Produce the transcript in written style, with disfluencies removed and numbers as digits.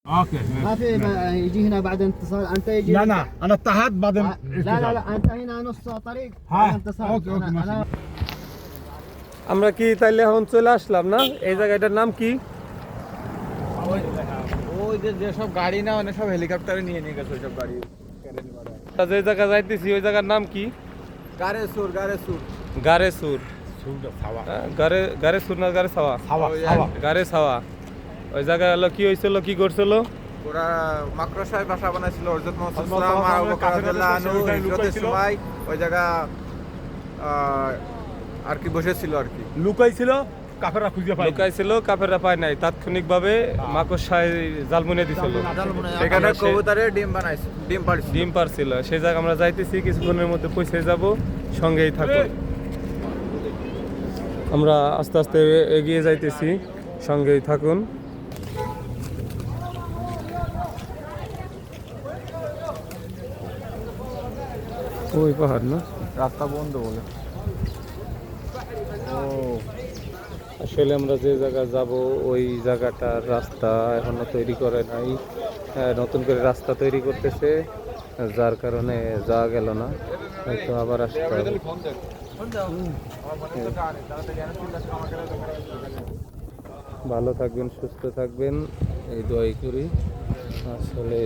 اوكي ما في يجي هنا بعد انتصار انت يجي لا لا انا اتحاد بعدين لا انت هنا نص طريق ها انتصار اوكي اوكي ماشي আমরা কি তাইলে এখন চলে আসলাম না এই জায়গাটার নাম কি ওই যে সব গাড়ি না মানে সব হেলিকপ্টারে নিয়ে গেছে ওই সব গাড়ি তা যে জায়গা যাইতেছি ওই জায়গার নাম কি গারেসুর গারেসুর সুরটা সাওয়া গারেসুর না গারে সাওয়া সাওয়া সাওয়া গারে সাওয়া ওই জায়গায় হলো কি হয়েছিল কি করছিল ওরা মাকড়সায় বাসা বানাইছিল হযরত মুহাম্মদ সাল্লাল্লাহু আলাইহি ওয়া সাল্লাম হিজরতের সময় ওই জায়গা আর কি বসেছিল আর কি লুকাইছিল কাফেররা খুঁজে পায় লুকাইছিল কাফেররা পায় নাই তাৎক্ষণিকভাবে মাকড়সায় জালমুনে দিছিল সেখানে কবুতরের ডিম পারছিল সেই জায়গা আমরা যাইতেছি কিছুক্ষণের মধ্যে পৌঁছে যাব সঙ্গেই থাকুন আমরা আস্তে আস্তে এগিয়ে যাইতেছি সঙ্গেই থাকুন ওই পাহাড় না রাস্তা বন্ধ বলে আসলে আমরা যে জায়গা যাব ওই জায়গাটার রাস্তা এখনো তৈরি করে নাই নতুন করে রাস্তা তৈরি করতেছে যার কারণে যাওয়া গেল না হয়তো আবার আসতে হবে ভালো থাকবেন সুস্থ থাকবেন এই দোয়াই করি আসলে